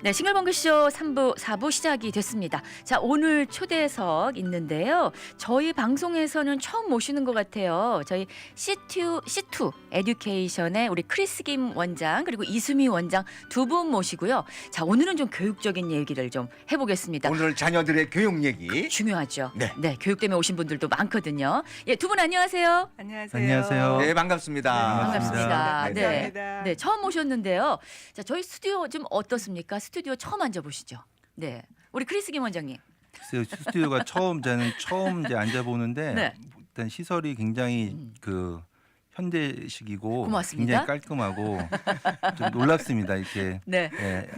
네, 싱글벙글쇼 3부, 4부 시작이 됐습니다. 자, 오늘 초대석 있는데요. 저희 방송에서는 처음 모시는 것 같아요. 저희 C2 에듀케이션의 우리 크리스 김 원장 그리고 이수미 원장 두 분 모시고요. 자, 오늘은 좀 교육적인 얘기를 좀 해보겠습니다. 오늘 자녀들의 교육 얘기. 중요하죠. 네. 교육 때문에 오신 분들도 많거든요. 예, 두 분 안녕하세요. 안녕하세요. 안녕하세요. 네, 반갑습니다. 반갑습니다. 네. 감사합니다. 네, 처음 모셨는데요. 자, 저희 스튜디오 좀 어떻습니까? 스튜디오 처음 앉아보시죠. 네, 우리 크리스 김 원장님. 글쎄요, 스튜디오가 저는 처음 이제 앉아보는데 네. 일단 시설이 굉장히 그 현대식이고 고맙습니다. 굉장히 깔끔하고 좀 놀랍습니다. 이렇게 네. 예,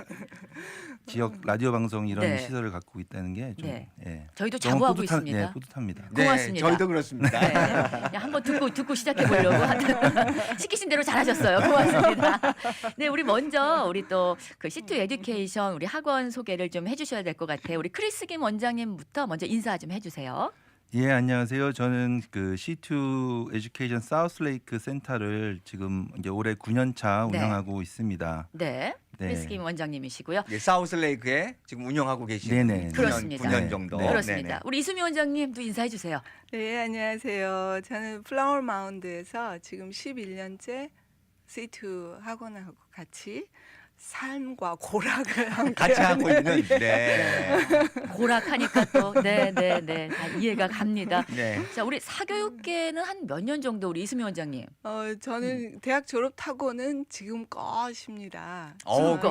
지역 라디오 방송 이런 네. 시설을 갖고 있다는 게 좀 네. 예, 저희도 너무 자부하고 뿌듯한, 있습니다. 예, 뿌듯합니다. 네, 고맙습니다. 저희도 그렇습니다. 네. 그냥 한번 듣고 시작해 보려고 시키신 대로 잘하셨어요. 고맙습니다. 네, 우리 먼저 우리 또 그 C2 에듀케이션 우리 학원 소개를 좀 해주셔야 될 것 같아요. 우리 크리스 김 원장님부터 먼저 인사 좀 해주세요. 예, 안녕하세요. 저는 그 C2 에듀케이션 사우스레이크 센터를 지금 이제 올해 9년 차 네. 운영하고 있습니다. 네, 네. 크리스 김 원장님이시고요. 예, 사우스레이크에 지금 운영하고 계시는 네네. 9년, 그렇습니다. 9년 정도. 네. 그렇습니다. 네네. 우리 이수미 원장님도 인사해 주세요. 네, 안녕하세요. 저는 플라워 마운드에서 지금 11년째 C2 학원하고 같이 삶과 고락을 함께 같이 하고 있는. 네. 고락하니까 또 다 이해가 갑니다. 네. 자, 우리 사교육계는 한 몇 년 정도 우리 이수미 원장님. 저는 대학 졸업하고는 지금 것입니다.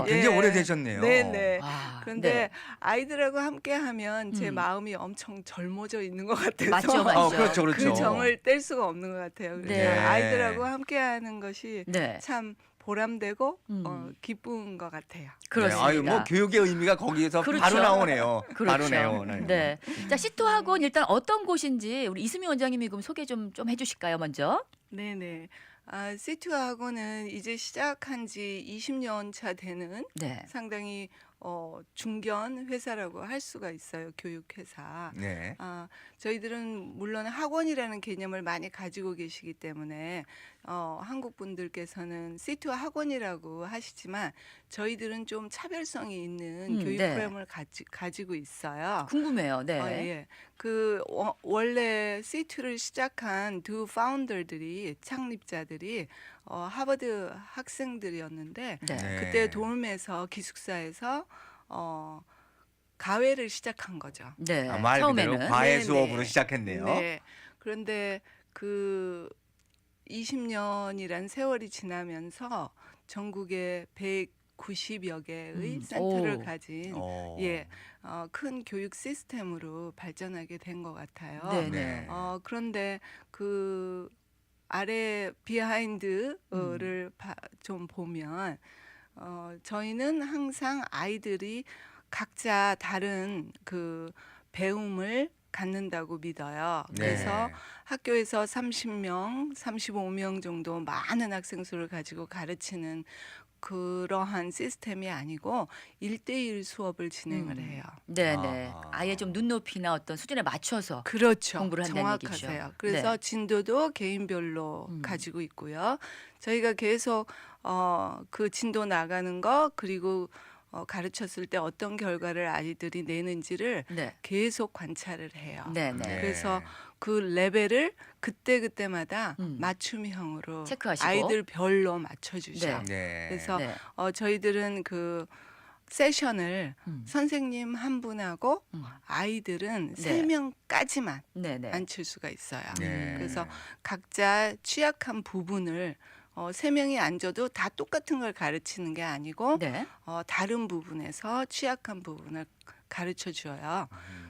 굉장히 오래되셨네요. 네네. 아, 그런데 네. 아이들하고 함께하면 제 음. 마음이 엄청 젊어져 있는 것 같아서 맞죠, 맞죠. 그렇죠, 그렇죠. 그 정을 뗄 수가 없는 것 같아요. 그래서 네. 아이들하고 함께하는 것이 네. 참 보람되고 음. 기쁜 것 같아요. 그렇습니다. 아유, 뭐 교육의 의미가 거기에서 그렇죠. 바로 나오네요. 그렇죠. 바로 나오네요. 네. 자, C2 학원 일단 어떤 곳인지 우리 이수미 원장님이 그럼 소개 좀 해주실까요, 먼저? 네네. C2 학원은 이제 시작한 지 20년 차 되는 네. 상당히 중견 회사라고 할 수가 있어요. 교육회사. 네. 저희들은 물론 학원이라는 개념을 많이 가지고 계시기 때문에 한국 분들께서는 C2 학원이라고 하시지만 저희들은 좀 차별성이 있는 교육 네. 프로그램을 가지고 있어요. 궁금해요. 네. 예. 원래 C2를 시작한 두 파운더들이 창립자들이 하버드 학생들이었는데 네. 네. 그때 도움에서 기숙사에서 가회를 시작한 거죠. 네. 말 그대로 처음에는 과외 네네. 수업으로 시작했네요. 네. 그런데 그 20년이란 세월이 지나면서 전국에 190여 개의 센터를 오. 가진 어. 큰 교육 시스템으로 발전하게 된 것 같아요. 네네. 네. 그런데 그 아래 비하인드를 좀 보면 저희는 항상 아이들이 각자 다른 그 배움을 갖는다고 믿어요. 네. 그래서 학교에서 30명, 35명 정도 많은 학생 수를 가지고 가르치는 그러한 시스템이 아니고 1대1 수업을 진행을 해요. 네네. 아. 아예 좀 눈높이나 어떤 수준에 맞춰서 그렇죠. 공부를 한다는 정확하세요. 얘기죠. 그래서 네. 진도도 개인별로 가지고 있고요. 저희가 계속 그 진도 나가는 거 그리고 가르쳤을 때 어떤 결과를 아이들이 내는지를 네. 계속 관찰을 해요. 네네. 네. 그래서 그 레벨을 그때마다 맞춤형으로 체크하시고. 아이들별로 맞춰주죠. 네. 네. 그래서 네. 저희들은 그 세션을 선생님 한 분하고 아이들은 네. 3명까지만 네네. 앉힐 수가 있어요. 네. 그래서 각자 취약한 부분을 3명이 앉아도 다 똑같은 걸 가르치는 게 아니고 네. 다른 부분에서 취약한 부분을 가르쳐 줘요.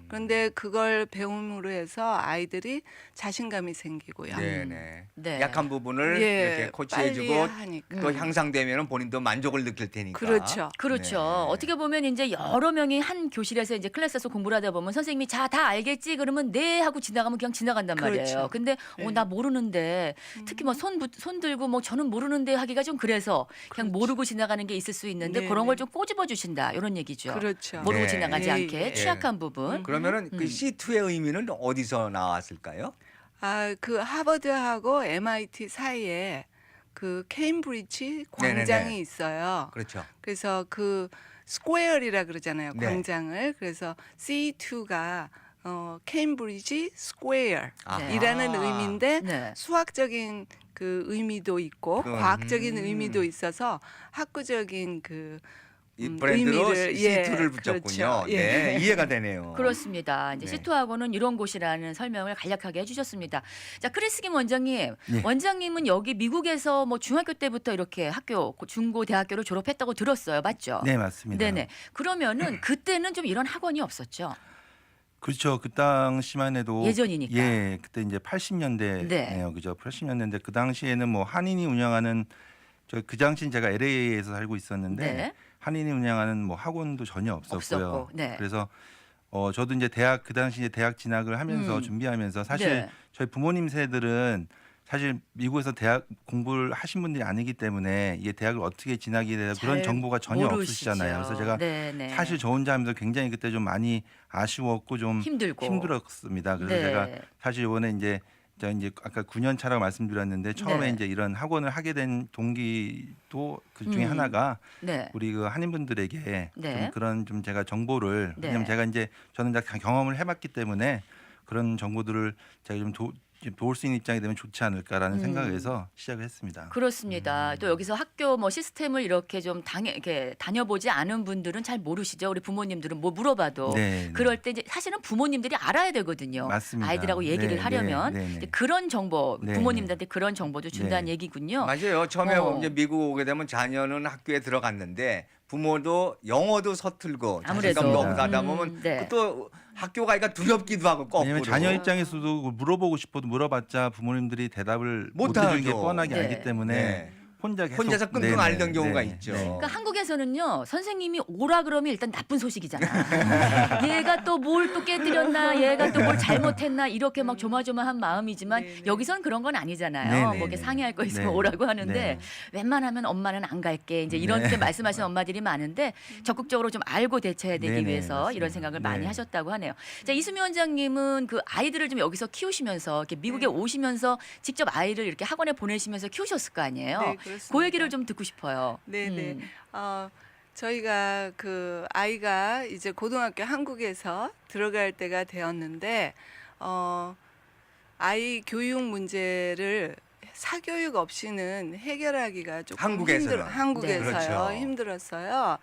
그런데 그걸 배움으로 해서 아이들이 자신감이 생기고요. 네네. 네. 약한 부분을 예, 이렇게 코치해주고 빨리 하니까. 또 향상되면 본인도 만족을 느낄 테니까. 그렇죠. 그렇죠. 네. 어떻게 보면 이제 여러 명이 한 교실에서 이제 클래스에서 공부를 하다 보면 선생님이 자, 다 알겠지? 그러면 네 하고 지나가면 그냥 지나간단 말이에요. 그렇죠. 근데 네. 나 모르는데 특히 뭐 손 들고 뭐 저는 모르는데 하기가 좀 그래서 그냥 그렇죠. 모르고 지나가는 게 있을 수 있는데 네, 그런 네. 걸 좀 꼬집어 주신다. 이런 얘기죠. 그렇죠. 모르고 네. 지나가지 예, 않게 예. 취약한 부분. 그러면은 그 C2의 의미는 어디서 나왔을까요? 그 하버드하고 MIT 사이에 그 케임브리지 광장이 네네네. 있어요. 그렇죠. 그래서 그 스퀘어이라 그러잖아요. 네. 광장을. 그래서 C2가 케임브리지 스퀘어이라는 아하. 의미인데 네. 수학적인 그 의미도 있고 그, 과학적인 의미도 있어서 학구적인 그 이 브랜드로 의미를, C2를 붙였군요. 그렇죠. 예. 네, 이해가 되네요. 그렇습니다. 이제 네. 시투학원은 이런 곳이라는 설명을 간략하게 해주셨습니다. 자, 크리스 김 원장님, 네. 원장님은 여기 미국에서 뭐 중학교 때부터 이렇게 학교, 중고, 대학교를 졸업했다고 들었어요, 맞죠? 네, 맞습니다. 네네. 그러면은 그때는 좀 이런 학원이 없었죠. 그렇죠. 그 당시만 해도 예전이니까. 예, 그때 이제 80년대네요. 네. 그죠? 80년대인데 그 당시에는 뭐 한인이 운영하는 그 당시엔 제가 LA에서 살고 있었는데 네. 한인이 운영하는 뭐 학원도 전혀 없었고요. 없었고, 네. 그래서 저도 이제 대학 그 당시에 대학 진학을 하면서 준비하면서 사실 네. 저희 부모님 세들은 사실 미국에서 대학 공부를 하신 분들이 아니기 때문에 이게 대학을 어떻게 진학이 돼야 그런 잘 정보가 전혀 모르시죠. 없으시잖아요. 그래서 제가 네네. 사실 저 혼자 하면서 굉장히 그때 좀 많이 아쉬웠고 좀 힘들고. 힘들었습니다. 그래서 네. 제가 사실 이번에 이제 아까 9년 차라고 말씀드렸는데 처음에 네. 이제 이런 학원을 하게 된 동기도 그 중에 음. 하나가 네. 우리 그 한인분들에게 네. 좀 그런 좀 제가 정보를 네. 왜냐면 제가 이제 저는 다 경험을 해봤기 때문에 그런 정보들을 제가 좀 도울 수 있는 입장이 되면 좋지 않을까라는 생각에서 시작을 했습니다. 그렇습니다. 또 여기서 학교 뭐 시스템을 이렇게 좀 이렇게 다녀보지 않은 분들은 잘 모르시죠. 우리 부모님들은 뭐 물어봐도 네, 그럴 때 이제 사실은 부모님들이 알아야 되거든요. 맞습니다. 아이들하고 얘기를 네, 하려면 네, 네, 네. 이제 그런 정보 네, 부모님들한테 그런 정보도 준다는 네. 얘기군요. 맞아요. 처음에 어. 이제 미국 오게 되면 자녀는 학교에 들어갔는데 부모도 영어도 서툴고 아무래도. 자신감도 없고 하다 보면 네. 또 학교 가기가 두렵기도 하고 거꾸로. 왜냐면 자녀 입장에서도 물어보고 싶어도 물어봤자 부모님들이 대답을 못 못 해주는 게 하죠. 뻔하게 네. 알기 때문에 네. 혼자 계속 혼자서 끙끙 네네, 앓던 경우가 네, 있죠. 네. 그러니까 한국에서는요 선생님이 오라 그러면 일단 나쁜 소식이잖아. 얘가 또 뭘 또 깨뜨렸나, 얘가 또 뭘 잘못했나 이렇게 막 조마조마한 마음이지만 네네. 여기선 그런 건 아니잖아요. 네네. 뭐 이렇게 상의할 거 있으면 네. 오라고 하는데 네. 웬만하면 엄마는 안 갈게 이제 이렇게 네. 말씀하시는 엄마들이 많은데 적극적으로 좀 알고 대처해야 되기 네네, 위해서 맞습니다. 이런 생각을 많이 네. 하셨다고 하네요. 자 이수미 원장님은 그 아이들을 좀 여기서 키우시면서 이렇게 미국에 네. 오시면서 직접 아이를 이렇게 학원에 보내시면서 키우셨을 거 아니에요. 네, 그렇습니다. 그 얘기를 좀 듣고 싶어요. 네네. 저희가 그 아이가 이제 고등학교 한국에서 들어갈 때가 되었는데 아이 교육 문제를 사교육 없이는 해결하기가 조금 한국에서는. 한국에서요. 네. 그렇죠. 힘들었어요.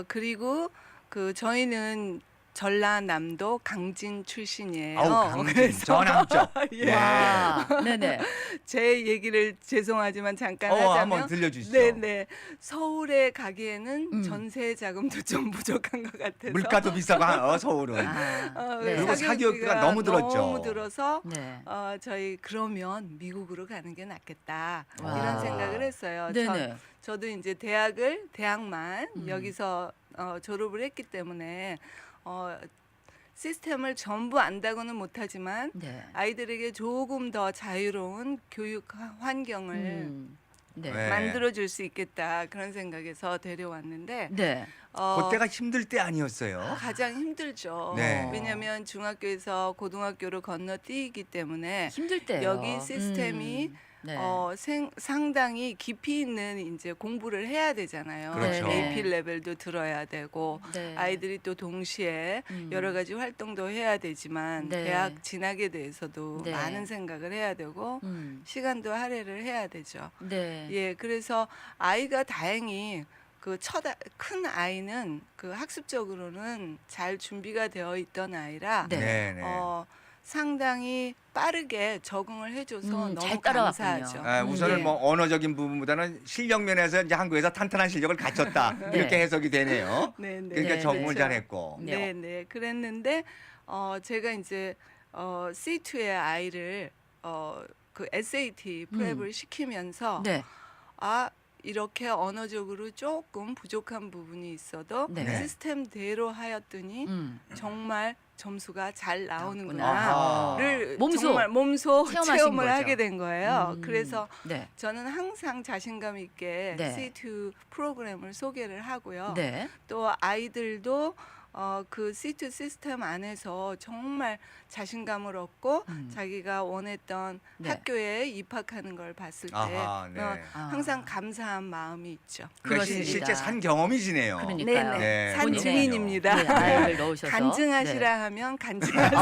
그리고 그 저희는 전라남도 강진 출신이에요. 아우 강진 전함적. 예. 와, 네네. 제 얘기를 죄송하지만 잠깐 하자면 한번 들려주시죠. 네네. 서울에 가기에는 전세 전세 자금도 좀 부족한 것 같아서 물가도 비싸고 서울은. 아, 네. 그리고 사교육비가 너무 들었죠. 너무 들어서 네. 저희 그러면 미국으로 가는 게 낫겠다 와. 이런 생각을 했어요. 네네. 저도 이제 대학만 여기서 졸업을 했기 때문에 시스템을 전부 안다고는 못하지만 네. 아이들에게 조금 더 자유로운 교육 환경을 네. 네. 만들어줄 수 있겠다 그런 생각에서 데려왔는데 네. 그때가 힘들 때 아니었어요. 가장 힘들죠. 네. 왜냐하면 중학교에서 고등학교로 건너뛰기 때문에 힘들 때요. 여기 시스템이 네. 상당히 깊이 있는 이제 공부를 해야 되잖아요. 그렇죠. AP 레벨도 들어야 되고 네. 아이들이 또 동시에 여러 가지 활동도 해야 되지만 네. 대학 진학에 대해서도 네. 많은 생각을 해야 되고 시간도 할애를 해야 되죠. 네. 예, 그래서 아이가 다행히 그 큰 아이는 그 학습적으로는 잘 준비가 되어 있던 아이라 네. 네네. 상당히 빠르게 적응을 해줘서 잘 너무 따라왔군요. 감사하죠. 우선은 예. 뭐 언어적인 부분보다는 실력 면에서 이제 한국에서 탄탄한 실력을 갖췄다 이렇게 해석이 되네요. 네, 네. 그러니까 네, 적응을 네. 잘했고. 네. 네, 네. 그랬는데 제가 이제 C2의 아이를 그 SAT 프랩을 시키면서 네. 이렇게 언어적으로 조금 부족한 부분이 있어도 네. 시스템대로 하였더니 정말 점수가 잘 아하. 나오는구나를 몸소 정말 몸소 체험하신 체험을 거죠. 하게 된 거예요. 음. 그래서 네. 저는 항상 자신감 있게 네. C2 프로그램을 소개를 하고요. 네. 또 아이들도 그 C2 시스템 안에서 정말 자신감을 얻고 자기가 원했던 네. 학교에 입학하는 걸 봤을 때 아하, 네. 항상 감사한 마음이 있죠. 그러니까 그렇습니다. 실제 산 경험이시네요. 그러니까요. 네네. 네, 산 그렇군요. 증인입니다. 네, 아이를 넣으셔서 간증하시라 하면 간증할 수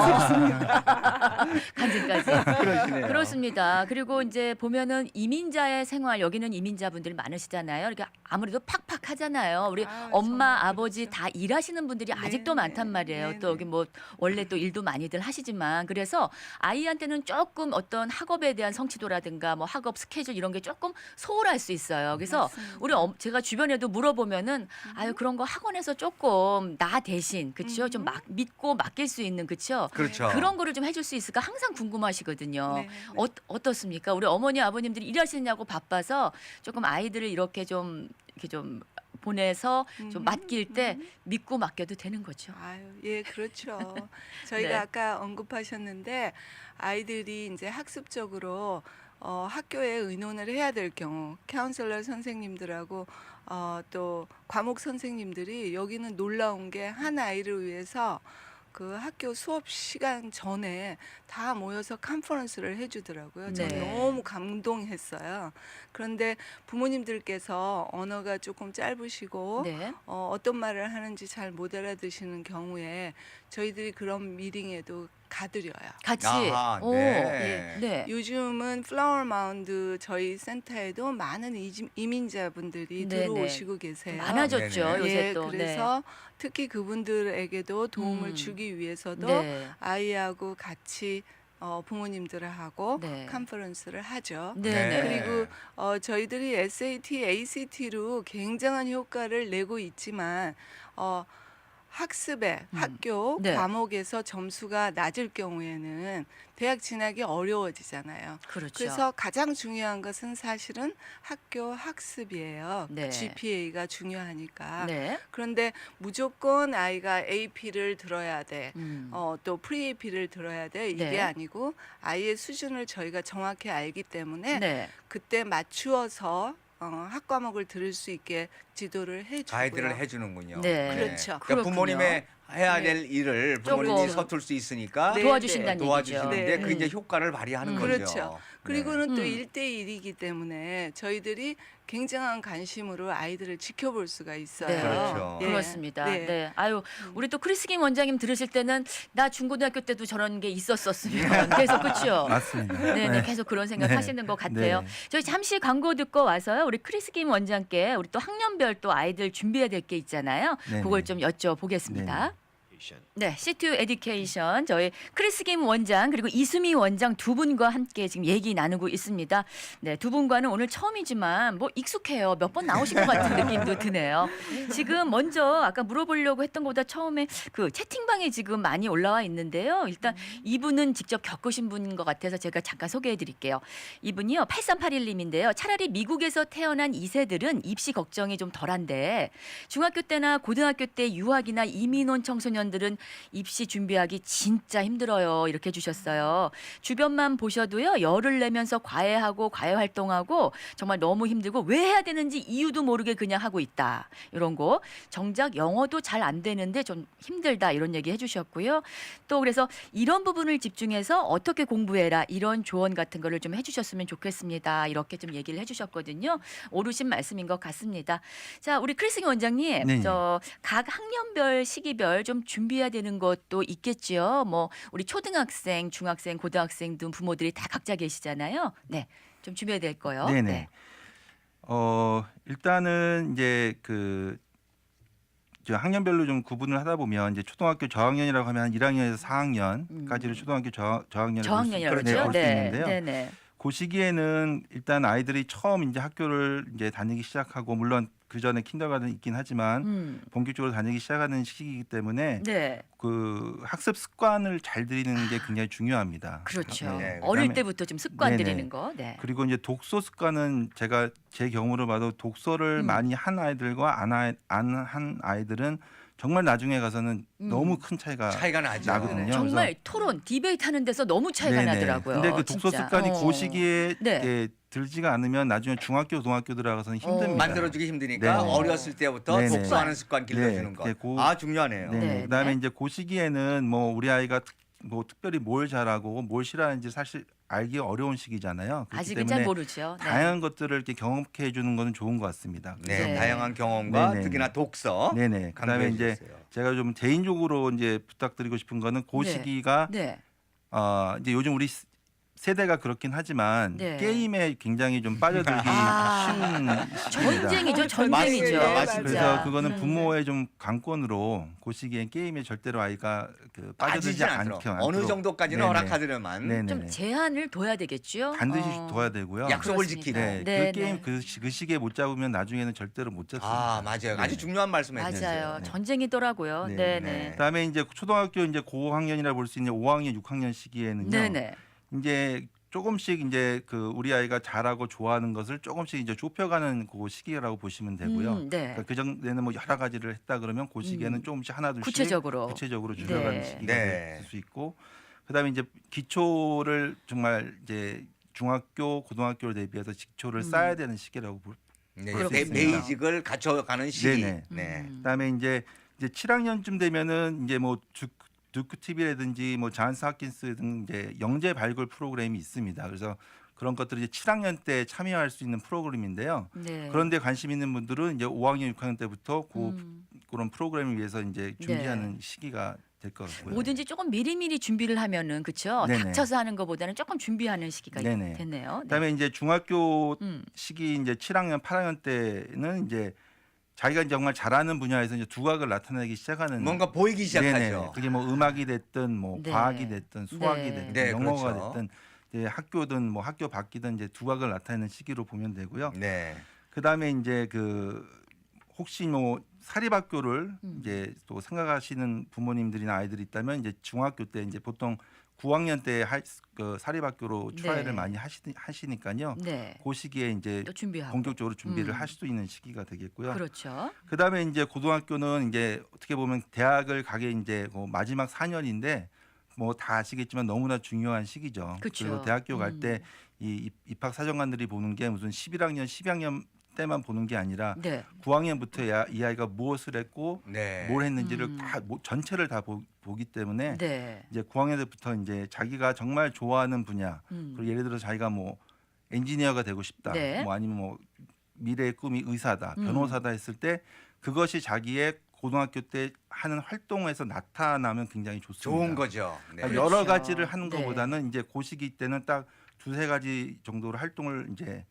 간증까지. 그러시네요. 그렇습니다. 그리고 이제 보면은 이민자의 생활 여기는 이민자분들이 많으시잖아요. 그러니까 아무래도 팍팍하잖아요. 우리 아유, 엄마, 정말 아버지 그렇죠. 다 일하시는 분들이 아직도 네, 많단 말이에요. 네, 또 네. 여기 뭐 원래 또 일도 많이들 하시지만 그래서 아이한테는 조금 어떤 학업에 대한 성취도라든가 뭐 학업 스케줄 이런 게 조금 소홀할 수 있어요. 그래서 맞습니다. 우리 제가 주변에도 물어보면은 아유 그런 거 학원에서 조금 나 대신 그렇죠. 좀 믿고 맡길 수 있는 그렇죠. 그렇죠. 그런 거를 좀 해줄 수 있을까 항상 궁금하시거든요. 네, 네. 어떻습니까? 우리 어머니 아버님들이 일하시냐고 바빠서 조금 아이들을 이렇게 좀 보내서 좀 맡길 때 믿고 맡겨도 되는 거죠. 아유, 예, 그렇죠. 저희가 네. 아까 언급하셨는데 아이들이 이제 학습적으로 학교에 의논을 해야 될 경우 카운셀러 선생님들하고 또 과목 선생님들이 여기는 놀라운 게 한 아이를 위해서 그 학교 수업 시간 전에 다 모여서 컨퍼런스를 해주더라고요. 저는 네. 너무 감동했어요. 그런데 부모님들께서 언어가 조금 짧으시고 네. 어떤 말을 하는지 잘 못 알아듣시는 경우에 저희들이 그런 미팅에도 가드려요. 같이. 아하, 오, 네. 네. 요즘은 플라워 마운드 저희 센터에도 많은 이민자분들이 네네. 들어오시고 계세요. 많아졌죠 네네. 요새 예, 또. 그래서 특히 그분들에게도 도움을 음. 주기 위해서도 네. 아이하고 같이 부모님들하고 네. 컨퍼런스를 하죠. 네. 네. 네. 그리고 저희들이 SAT, ACT로 굉장한 효과를 내고 있지만 학습에 학교 네. 과목에서 점수가 낮을 경우에는 대학 진학이 어려워지잖아요. 그렇죠. 그래서 가장 중요한 것은 사실은 학교 학습이에요. 네. GPA가 중요하니까. 네. 그런데 무조건 아이가 AP를 들어야 돼. 또 프리-AP를 들어야 돼. 이게 네. 아니고 아이의 수준을 저희가 정확히 알기 때문에 네. 그때 맞추어서 학과목을 들을 수 있게 지도를 해주고요. 가이드를 해주는군요. 네. 그렇죠. 그러니까 부모님의 해야 네. 될 일을 부모님이 조금 서툴 수 있으니까 네, 도와주신다는 도와주시는데 네. 그게 이제 효과를 발휘하는 거죠. 그렇죠. 그리고는 또 음. 1대1이기 때문에 저희들이 굉장한 관심으로 아이들을 지켜볼 수가 있어요. 네. 그렇죠. 예. 그렇습니다. 네. 네. 아유, 우리 또 크리스 김 원장님 들으실 때는 나 중고등학교 때도 저런 게 있었었으면 계속 그렇죠. 맞습니다. 네네, 계속 그런 생각 네. 하시는 것 같아요. 네. 저희 잠시 광고 듣고 와서요. 우리 크리스 김 원장께 우리 또 학년별 또 아이들 준비해야 될 게 있잖아요. 네네. 그걸 좀 여쭤보겠습니다. 네네. 네, C2 에듀케이션 저희 크리스 김 원장 그리고 이수미 원장 두 분과 함께 지금 얘기 나누고 있습니다. 네, 두 분과는 오늘 처음이지만 뭐 익숙해요. 몇 번 나오신 것 같은 느낌도 드네요. 지금 먼저 아까 물어보려고 했던 것보다 처음에 그 채팅방에 지금 많이 올라와 있는데요. 일단 이분은 직접 겪으신 분인 것 같아서 제가 잠깐 소개해 드릴게요. 이분이요, 8381님인데요. 차라리 미국에서 태어난 2세들은 입시 걱정이 좀 덜한데 중학교 때나 고등학교 때 유학이나 이민 온 청소년들은 입시 준비하기 진짜 힘들어요. 이렇게 해주셨어요. 주변만 보셔도요. 열을 내면서 과외하고 과외 활동하고 정말 너무 힘들고 왜 해야 되는지 이유도 모르게 그냥 하고 있다. 이런 거. 정작 영어도 잘 안 되는데 좀 힘들다. 이런 얘기 해주셨고요. 또 그래서 이런 부분을 집중해서 어떻게 공부해라. 이런 조언 같은 거를 좀 해주셨으면 좋겠습니다. 이렇게 좀 얘기를 해주셨거든요. 옳으신 말씀인 것 같습니다. 자, 우리 크리스 원장님. 네네. 각 학년별 시기별 좀 준비해야 되는 것도 있겠지요. 뭐 우리 초등학생, 중학생, 고등학생 등 부모들이 다 각자 계시잖아요. 네, 좀 준비해야 될 거요. 네네. 네. 일단은 이제 저 학년별로 좀 구분을 하다 보면 이제 초등학교 저학년이라고 하면 한 1학년에서 4학년까지를 초등학교 저학년이라고 저학년이라고 볼 그러죠. 수 있는데요. 네. 그 시기에는 일단 아이들이 처음 이제 학교를 이제 다니기 시작하고 물론 그 전에 킨더가든이 있긴 하지만 본격적으로 다니기 시작하는 시기이기 때문에 네. 그 학습 습관을 잘 들이는 게 굉장히 중요합니다. 그렇죠. 네, 어릴 그다음에- 때부터 좀 습관 네네. 들이는 거. 네. 그리고 이제 독서 습관은 제가 제 경험으로 봐도 독서를 많이 한 아이들과 안 한 아이들은 정말 나중에 가서는 너무 큰 차이가 나죠. 나거든요. 정말 토론, 디베이트 하는 데서 너무 차이가 네네. 나더라고요. 근데 그 독서 진짜. 습관이 그 시기에 네. 예, 들지가 않으면 나중에 중학교, 고등학교 들어가서는 힘듭니다. 만들어주기 힘드니까 네네. 어렸을 때부터 네네. 독서하는 습관 길러주는 네. 것. 아 중요하네요. 네. 네, 그다음에 네. 이제 그 시기에는 뭐 우리 아이가 뭐 특별히 뭘 잘하고 뭘 싫어하는지 사실 알기 어려운 시기잖아요. 그렇기 아직은 때문에 잘 모르죠. 네. 다양한 것들을 이렇게 경험케 해주는 것은 좋은 것 같습니다. 네, 네. 다양한 경험과 네네. 특히나 독서. 네네. 그다음에 강조해 이제 주셨어요. 제가 좀 개인적으로 이제 부탁드리고 싶은 거는 그 네. 시기가 네. 이제 요즘 우리 세대가 그렇긴 하지만 네. 게임에 굉장히 좀 빠져들기 아, 쉬운 시기입니다. 전쟁이죠, 전쟁이죠. 맞습니다, 맞습니다. 진짜. 그래서 그거는 네. 부모의 좀 강권으로 그 시기엔 게임에 절대로 아이가 그 빠져들지 빠지지 않도록 않도록 어느 정도까지는 네네. 허락하더라만 네네. 좀 제한을 둬야 되겠죠. 반드시 둬야 되고요. 약속을 그렇습니다. 지키는. 네, 네, 그 게임 네. 그 시기에 못 잡으면 나중에는 절대로 못 잡습니다. 아 맞아요. 네. 아주 중요한 말씀해 맞아요. 주셨어요. 네. 전쟁이더라고요. 네. 네, 네. 네. 그다음에 이제 초등학교 이제 고학년이라 볼 수 있는 5학년, 6학년 시기에는요. 네, 네. 이제 조금씩 이제 그 우리 아이가 잘하고 좋아하는 것을 조금씩 이제 좁혀가는 그 시기라고 보시면 되고요. 네. 그러니까 그 전에는 뭐 여러 가지를 했다 그러면 그 시기에는 조금씩 하나 둘씩 구체적으로. 줄여가는 네. 시기가 네. 될 수 있고, 그다음에 이제 기초를 정말 이제 중학교, 고등학교를 대비해서 기초를 쌓아야 되는 시기라고 네, 그렇습니다. 베이직을 갖춰가는 시기. 네네. 네. 그다음에 이제 7학년쯤 되면은 이제 뭐 두크 TV라든지 뭐 잔스 핫킨스 등 이제 영재 발굴 프로그램이 있습니다. 그래서 그런 것들이 이제 7학년 때 참여할 수 있는 프로그램인데요. 네. 그런데 관심 있는 분들은 이제 5학년, 6학년 때부터 음. 그런 프로그램을 위해서 이제 준비하는 시기가 될 것 같고요. 뭐든지 조금 미리미리 준비를 하면은 그렇죠. 네네. 닥쳐서 하는 것보다는 조금 준비하는 시기가 네네. 됐네요. 네. 그다음에 이제 중학교 음. 시기 이제 7학년, 8학년 때는 이제 자기가 이제 정말 잘하는 분야에서 이제 두각을 나타내기 시작하는 뭔가 보이기 시작하죠. 네네. 그게 뭐 음악이 됐든 뭐 네. 과학이 됐든 수학이 네. 됐든 네, 영어가 그렇죠. 됐든 이제 학교든 뭐 학교 밖이든 이제 두각을 나타내는 시기로 보면 되고요. 네. 그다음에 이제 그 혹시 뭐 사립학교를 이제 또 생각하시는 부모님들이나 아이들이 있다면 이제 중학교 때 이제 보통 9학년 때 그 사립학교로 트라이를 네. 많이 하시니까요. 네. 그 시기에 이제 또 준비하고. 본격적으로 준비를 할 수 있는 시기가 되겠고요. 그렇죠. 그다음에 이제 고등학교는 이제 어떻게 보면 대학을 가게 이제 그 마지막 4년인데 뭐 다 아시겠지만 너무나 중요한 시기죠. 그쵸. 그리고 대학교 갈 때 이 입학 사정관들이 보는 게 무슨 11학년, 12학년 때만 보는 게 아니라 네. 9학년부터 이 아이가 무엇을 했고 네. 뭘 했는지를 다 전체를 다 보기 때문에 네. 이제 9학년 때부터 이제 자기가 정말 좋아하는 분야, 음. 그리고 예를 들어 자기가 뭐 엔지니어가 되고 싶다, 네. 뭐 아니면 뭐 미래의 꿈이 의사다, 변호사다 했을 때 그것이 자기의 고등학교 때 하는 활동에서 나타나면 굉장히 좋습니다. 좋은 거죠. 네. 그러니까 그렇죠. 여러 가지를 하는 네. 것보다는 이제 그 시기 때는 딱 두세 가지 정도로 활동을 이제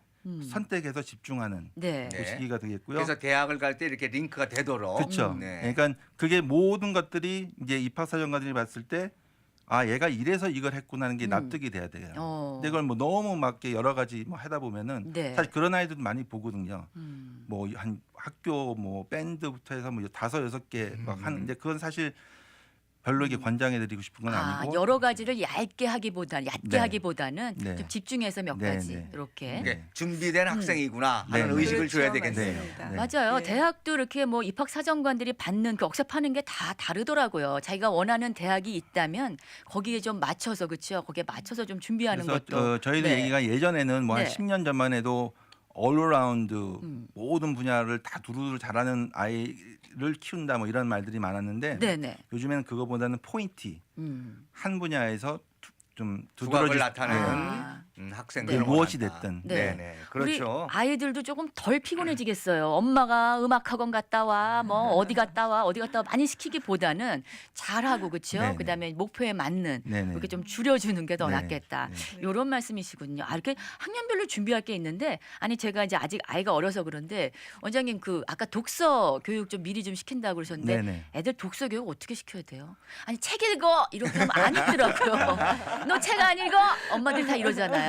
선택해서 집중하는 네. 네. 그 시기가 되겠고요. 그래서 대학을 갈 때 이렇게 링크가 되도록. 그렇죠. 네. 그러니까 그게 모든 것들이 이제 입학사정관들이 봤을 때 아 얘가 이래서 이걸 했구나 하는 게 납득이 돼야 돼요. 근데 그걸 뭐 너무 막 이렇게 여러 가지 뭐 하다 보면은 네. 사실 그런 아이들도 많이 보거든요. 음. 뭐 한 학교 뭐 밴드부터 해서 뭐 5-6개 막 하는데 그건 사실 별로 이게 권장해드리고 싶은 건 아니고 여러 가지를 얇게 하기보다는 얕게 네. 하기보다는 네. 좀 집중해서 몇 네, 가지 네. 이렇게. 이게 준비된 학생이구나 하는 네, 네. 의식을 줘야 그렇죠, 되겠네요. 맞습니다. 네. 맞아요. 네. 대학도 이렇게 뭐 입학 사정관들이 받는 그 억셉하는 게 다 다르더라고요. 자기가 원하는 대학이 있다면 거기에 좀 맞춰서 그렇죠. 거기에 맞춰서 좀 준비하는 그래서 것도. 저희들 네. 얘기가 예전에는 뭐 한 네. 10년 전만 해도 올라운드 모든 분야를 다 두루두루 잘하는 아이를 키운다 뭐 이런 말들이 많았는데 네네. 요즘에는 그거보다는 포인트 한 분야에서 좀 두각을 두드러질 나타내는 아. 학생들 네. 무엇이 됐든. 네. 네네. 그렇죠. 우리 아이들도 조금 덜 피곤해지겠어요. 엄마가 음악학원 갔다 와, 뭐 어디 갔다 와, 어디 갔다 와 많이 시키기보다는 잘하고 그렇죠. 네네. 그다음에 목표에 맞는 네네. 이렇게 좀 줄여주는 게 더 네. 낫겠다. 네. 이런 말씀이시군요. 이렇게 학년별로 준비할 게 있는데 아니 제가 이제 아직 아이가 어려서 그런데 원장님 그 아까 독서 교육 좀 미리 좀 시킨다고 그러셨는데 네네. 애들 독서 교육 어떻게 시켜야 돼요? 아니 책 읽어 이렇게 하면 안 읽더라고요. 너 책 안 읽어? 엄마들 다 이러잖아요.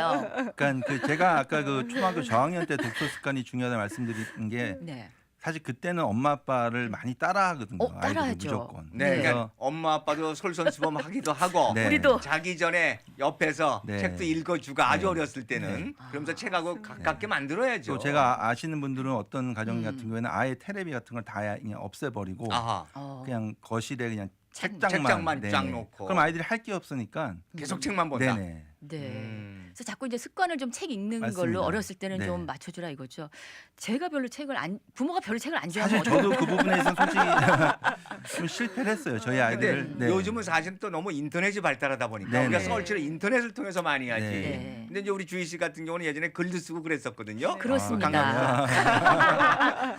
그러니까 그 제가 아까 그 초등학교 저학년 때 독서 습관이 중요하다 말씀드린 게 네. 사실 그때는 엄마 아빠를 많이 따라하거든요. 아이들이 따라하죠. 무조건. 네, 네. 그러니까 엄마 아빠도 솔선수범 하기도 하고 네. 우리도 자기 전에 옆에서 네. 책도 읽어주고 아주 네. 어렸을 때는 그러면서 책하고 맞습니다. 가깝게 만들어야죠. 또 제가 아시는 분들은 어떤 가정 같은 경우에는 아예 테레비 같은 걸 다 그냥 없애버리고 아하. 그냥 거실에 그냥 책만 책장만 네네. 쫙 놓고. 그럼 아이들이 할 게 없으니까 계속 책만 본다. 네네. 네. 그래서 자꾸 이제 습관을 좀 책 읽는 맞습니다. 걸로 어렸을 때는 네. 좀 맞춰주라 이거죠. 제가 별로 책을 안 부모가 별로 책을 안 사실 좋아하면 저도 그 부분에서 솔직히 좀 실패를 했어요. 저희 근데 아이들을. 네. 요즘은 사실 또 너무 인터넷이 발달하다 보니까 네네. 우리가 서치를 인터넷을 통해서 많이 하지. 네. 근데 이제 우리 주희 씨 같은 경우는 예전에 글도 쓰고 그랬었거든요. 네. 그렇습니다. 강남에서.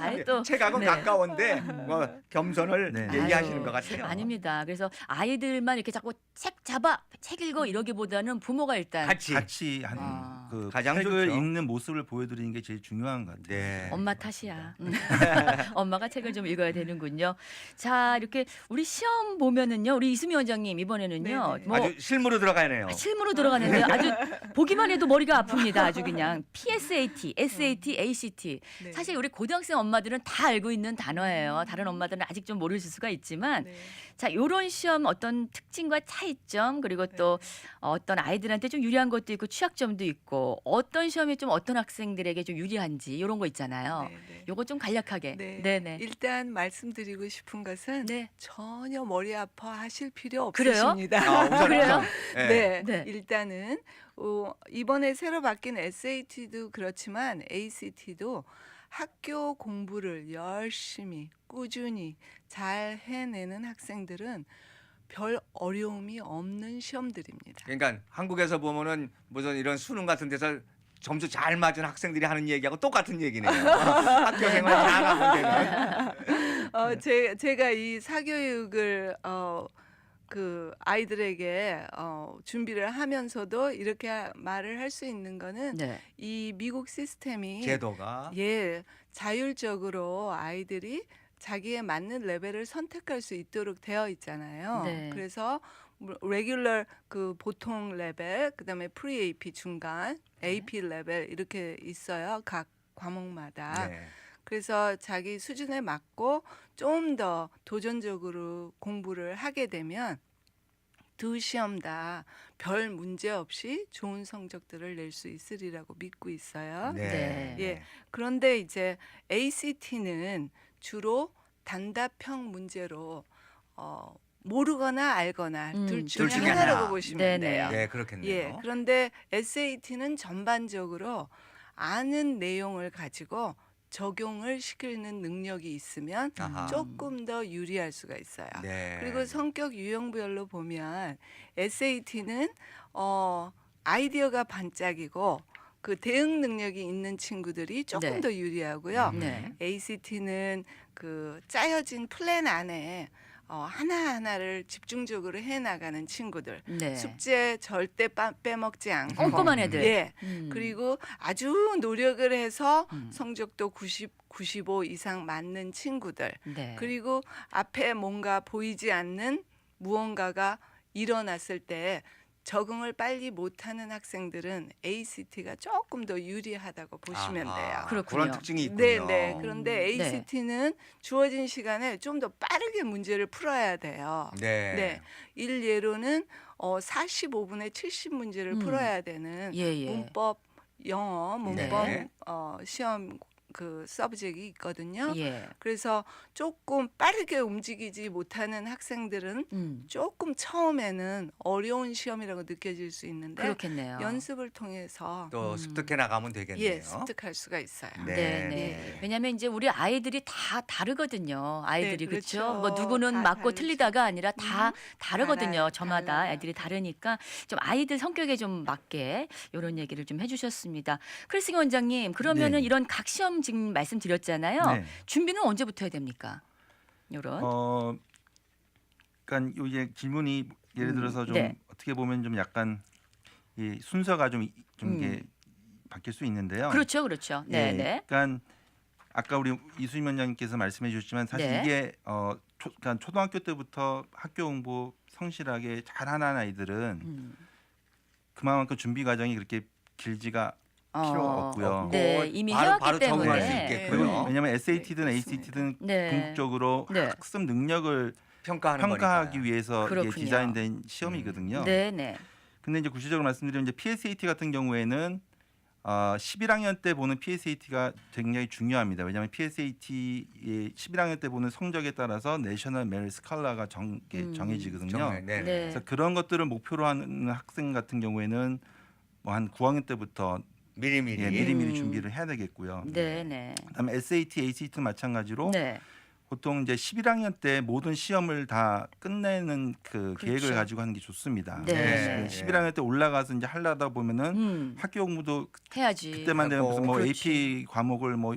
아이 또 책하고 네. 가까운데 뭐 겸손을 네. 얘기하시는 아유, 것 같아요. 아닙니다. 그래서 아이들만 이렇게 자꾸 책 잡아, 책 읽어 이러기보다는 부모가 일단 같이. 하는 아. 그 가장 책을 좋죠. 읽는 모습을 보여드리는 게 제일 중요한 것 같아요. 네. 엄마 탓이야. 엄마가 책을 좀 읽어야 되는군요. 자, 이렇게 우리 시험 보면은요, 우리 이수미 원장님 이번에는요, 네네. 뭐 아주 실무로 들어가네요. 실무로 들어가는데 아주 보기만 해도 머리가 아픕니다. 아주 그냥 PSAT, SAT, ACT. 네. 사실 우리 고등학생 엄마들은 다 알고 있는 단어예요. 다른 엄마들은 아직 좀 모르실 수가 있지만 네. 자, 요런 시험 어떤 특징과 차이점 그리고 또 어떤 아이들한테 좀 유리한 것도 있고 취약점도 있고 어떤 시험이 좀 어떤 학생들에게 좀 유리한지 이런 거 있잖아요. 네, 네. 요거 좀 간략하게. 네. 네네. 일단 말씀드리고 싶은 것은 네. 전혀 머리 아파하실 필요 그래요? 없으십니다. 우선 그래요? 우선. 네. 네. 일단은 이번에 새로 바뀐 SAT도 그렇지만 ACT도 학교 공부를 열심히 꾸준히 잘 해내는 학생들은 별 어려움이 없는 시험들입니다. 그러니까 한국에서 보면은 무슨 이런 수능 같은 데서 점수 잘 맞은 학생들이 하는 얘기하고 똑같은 얘기네요. 학교 생활 잘하면 되는. 제가 이 사교육을 그 아이들에게 준비를 하면서도 이렇게 말을 할 수 있는 거는 네. 이 미국 시스템이 제도가 자율적으로 아이들이 자기에 맞는 레벨을 선택할 수 있도록 되어 있잖아요. 네. 그래서 레귤러 그 보통 레벨, 그다음에 프리 AP 중간, AP 레벨 이렇게 있어요. 각 과목마다. 네. 그래서 자기 수준에 맞고 좀 더 도전적으로 공부를 하게 되면 두 시험 다 별 문제 없이 좋은 성적들을 낼 수 있으리라고 믿고 있어요. 네. 예. 그런데 이제 ACT는 주로 단답형 문제로 모르거나 알거나 둘 중에 둘 중에 하나라고 하나. 보시면 네네. 돼요. 네, 그렇겠네요. 예. 그런데 SAT는 전반적으로 아는 내용을 가지고 적용을 시키는 능력이 있으면 아하. 조금 더 유리할 수가 있어요. 네. 그리고 성격 유형별로 보면 SAT는 아이디어가 반짝이고 그 대응 능력이 있는 친구들이 조금 네. 더 유리하고요. 네. ACT는 그 짜여진 플랜 안에 하나하나를 집중적으로 해나가는 친구들. 네. 숙제 절대 빼먹지 않고. 꼼꼼한 애들. 예. 음. 그리고 아주 노력을 해서 음. 성적도 90, 95 이상 맞는 친구들. 네. 그리고 앞에 뭔가 보이지 않는 무언가가 일어났을 때 적응을 빨리 못하는 학생들은 ACT가 조금 더 유리하다고 보시면 아하. 돼요. 그렇군요. 그런 특징이 있군요. 네, 네. 그런데 네. ACT는 주어진 시간에 좀 더 빠르게 문제를 풀어야 돼요. 네. 네. 일예로는 45분에 70문제를 풀어야 되는 예, 예. 문법 영어 문법 네. 시험 그 서브젝이 있거든요. 예. 그래서 조금 빠르게 움직이지 못하는 학생들은 조금 처음에는 어려운 시험이라고 느껴질 수 있는데 그렇겠네요. 연습을 통해서 또 습득해 나가면 되겠네요. 예, 습득할 수가 있어요. 네. 네, 네. 네. 왜냐하면 이제 우리 아이들이 다 다르거든요. 아이들이 네, 그렇죠. 그렇죠. 뭐 누구는 다 맞고 다르죠. 틀리다가 아니라 다 다르거든요. 달라요, 저마다 달라요. 애들이 다르니까 좀 아이들 성격에 좀 맞게 이런 얘기를 좀 해주셨습니다. 크리스 원장님, 그러면은 네. 이런 각 시험 지금 말씀드렸잖아요. 네. 준비는 언제부터 해야 됩니까? 이런. 그러니까 이제 질문이 예를 들어서 좀 네. 어떻게 보면 좀 약간 이 순서가 좀 음. 이게 바뀔 수 있는데요. 그렇죠, 그렇죠. 네, 예, 네. 그러니까 아까 우리 이수임 원장님께서 말씀해 주셨지만 사실 네. 이게 그러니까 초등학교 때부터 학교 공부 성실하게 잘하는 아이들은 음. 그만큼 준비 과정이 그렇게 길지가 필요 없고요. 네, 이미 바로 해왔기 적응할 수 때문에. 있겠고요. 그리고 왜냐하면 SAT든 네, ACT든 네. 궁극적으로 네. 학습 능력을 평가하는 평가하기 거니까요. 위해서 이게 그렇군요. 디자인된 시험이거든요. 네, 네. 근데 이제 구체적으로 말씀드리면 이제 PSAT 같은 경우에는 11학년 때 보는 PSAT가 굉장히 중요합니다. 왜냐하면 PSAT의 11학년 때 보는 성적에 따라서 내셔널 메리트 스칼라가 정해지거든요. 정말, 네. 네. 그래서 그런 것들을 목표로 하는 학생 같은 경우에는 뭐 한 9학년 때부터 미리미리. 미리미리 준비를 해야 되겠고요. 네, 네. 그다음에 SAT, ACT 마찬가지로 네. 보통 이제 11학년 때 모든 시험을 다 끝내는 그 그렇죠. 계획을 가지고 하는 게 좋습니다. 네. 네. 11학년 때 올라가서 이제 하려다 보면은 학교 공부도 해야지. 그때만 되면 무슨 뭐 그렇지. AP 과목을 뭐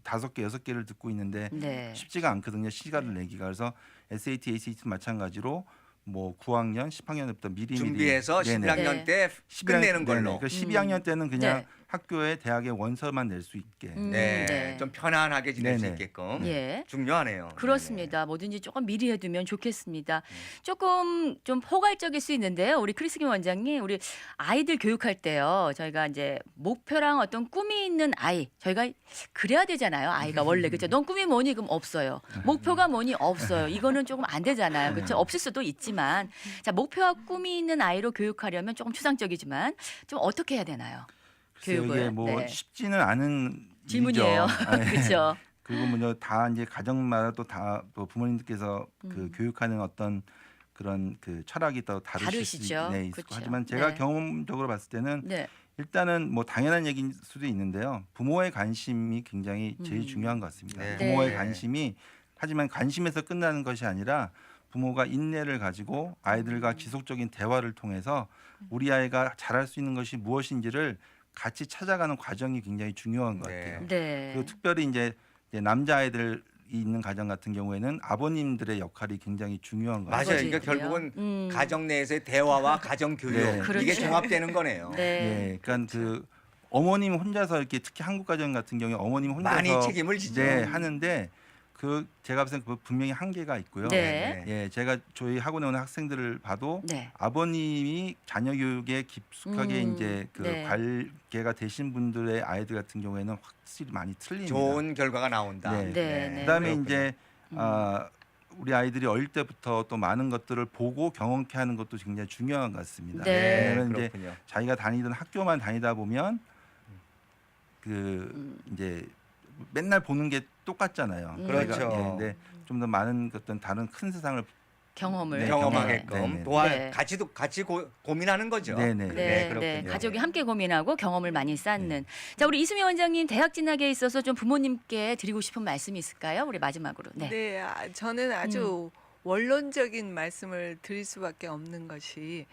5개 6개를 듣고 있는데 네. 쉽지가 않거든요. 시간을 내기가. 그래서 SAT, ACT 마찬가지로 뭐 9학년, 10학년부터 미리 준비해서 네네. 11학년 때 끝내는 걸로. 그 12학년 때는 그냥 네. 학교에 대학에 원서만 낼 수 있게. 네. 네. 좀 편안하게 지낼 수 네네. 있게끔. 예. 중요하네요. 그렇습니다. 뭐든지 조금 미리 해두면 좋겠습니다. 조금 좀 포괄적일 수 있는데요. 우리 크리스 김 원장님, 우리 아이들 교육할 때요. 저희가 이제 목표랑 어떤 꿈이 있는 아이, 저희가 그래야 되잖아요. 아이가 원래 그죠? 넌 꿈이 뭐니? 그럼 없어요. 목표가 뭐니? 없어요. 이거는 조금 안 되잖아요. 그렇죠? 없을 수도 있지만, 자 목표와 꿈이 있는 아이로 교육하려면 조금 추상적이지만 좀 어떻게 해야 되나요? 글쎄요, 이게 교육을. 뭐 네. 쉽지는 않은 질문이에요. 일이죠. 네. 그렇죠. 그리고 뭐다 이제 가정마다 또 다 부모님들께서 그 교육하는 어떤 그런 그 철학이 또 다르시죠. 있고 그렇죠. 하지만 제가 네. 경험적으로 봤을 때는 네. 일단은 뭐 당연한 얘기일 수도 있는데요. 부모의 관심이 굉장히 제일 중요한 것 같습니다. 네. 부모의 네. 관심이 하지만 관심에서 끝나는 것이 아니라 부모가 인내를 가지고 아이들과 지속적인 대화를 통해서 우리 아이가 잘할 수 있는 것이 무엇인지를 같이 찾아가는 과정이 굉장히 중요한 것 네. 같아요. 네. 그리고 특별히 이제 남자 아이들이 있는 가정 같은 경우에는 아버님들의 역할이 굉장히 중요한 것 맞아요. 같아요. 그러니까 그래요? 결국은 가정 내에서의 대화와 가정 교육 네. 그렇죠. 이게 종합되는 거네요. 네. 예, 그러니까 그 어머님 혼자서 이렇게 특히 한국 가정 같은 경우에 어머님 혼자서 많이 책임을 지죠. 네, 하는데 그 제가 봤을 때 그 분명히 한계가 있고요. 네. 예, 제가 저희 학원에 오는 학생들을 봐도 네. 아버님이 자녀 교육에 깊숙하게 이제 그 네. 관계가 되신 분들의 아이들 같은 경우에는 확실히 많이 틀립니다. 좋은 결과가 나온다. 네. 네, 네. 그다음에 그렇군요. 이제 우리 아이들이 어릴 때부터 또 많은 것들을 보고 경험케 하는 것도 굉장히 중요한 것 같습니다. 네. 왜냐하면 이제 그렇군요. 자기가 다니던 학교만 다니다 보면 그 이제 맨날 보는 게 똑같잖아요. 그렇죠. 저희가, 예, 근데 좀 더 많은 어떤 다른 큰 세상을 경험을. 네, 경험하게끔 네. 도와 네. 같이 고민하는 거죠. 네네. 네, 네, 네, 그렇군요. 가족이 함께 고민하고 경험을 많이 쌓는. 자, 우리 이수미 원장님 대학 진학에 있어서 좀 부모님께 드리고 싶은 말씀이 있을까요? 우리 마지막으로. 네. 네, 저는 아주 원론적인 말씀을 드릴 수밖에 없는 것이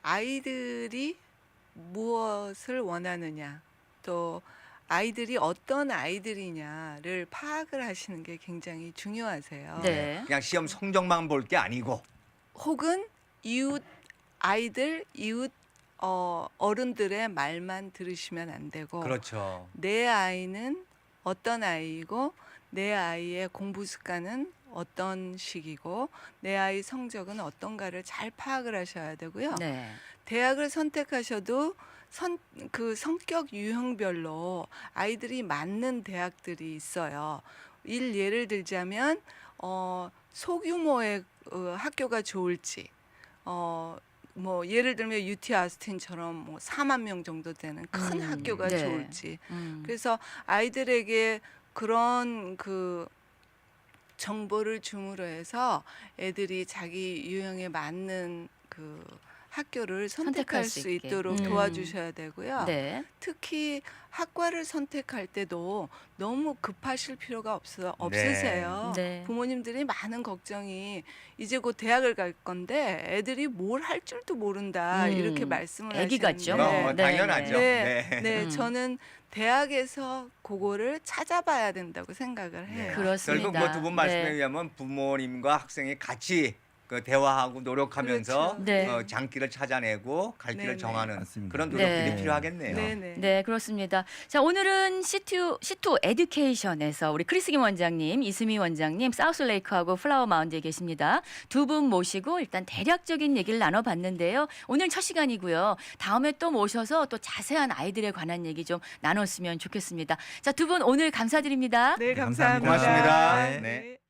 아이들이 무엇을 원하느냐, 또 아이들이 어떤 아이들이냐를 파악을 하시는 게 굉장히 중요하세요. 네. 그냥 시험 성적만 볼 게 아니고 혹은 이웃 아이들, 이웃 어른들의 말만 들으시면 안 되고 그렇죠. 내 아이는 어떤 아이이고 내 아이의 공부 습관은 어떤 식이고 내 아이 성적은 어떤가를 잘 파악을 하셔야 되고요. 네. 대학을 선택하셔도 그 성격 유형별로 아이들이 맞는 대학들이 있어요. 예를 들자면 소규모의 학교가 좋을지 뭐 예를 들면 UT 아스틴처럼 뭐 4만 명 정도 되는 큰 학교가 네. 좋을지. 그래서 아이들에게 그런 그 정보를 줌으로 해서 애들이 자기 유형에 맞는 그 학교를 선택할 수 수 있게. 있도록 도와주셔야 되고요. 네. 특히 학과를 선택할 때도 너무 급하실 필요가 없으세요. 네. 부모님들이 많은 걱정이 이제 곧 대학을 갈 건데 애들이 뭘 할 줄도 모른다 이렇게 말씀을 애기 하시는데 같죠? 네, 당연하죠. 네, 네. 네, 저는 대학에서 그거를 찾아봐야 된다고 생각을 해요. 그렇습니다. 결국 뭐 두 분 말씀에 네. 의하면 부모님과 학생이 같이 그 대화하고 노력하면서 그렇죠. 네. 장기를 찾아내고 갈 길을 네네. 정하는 맞습니다. 그런 노력들이 네. 필요하겠네요. 네네. 네, 그렇습니다. 자, 오늘은 C2 에듀케이션에서 우리 크리스 김 원장님, 이수미 원장님, 사우스레이크하고 플라워 마운드에 계십니다. 두 분 모시고 일단 대략적인 얘기를 나눠봤는데요. 오늘 첫 시간이고요. 다음에 또 모셔서 또 자세한 아이들에 관한 얘기 좀 나눴으면 좋겠습니다. 자, 두 분 오늘 감사드립니다. 네, 감사합니다. 감사합니다. 고맙습니다. 네. 네.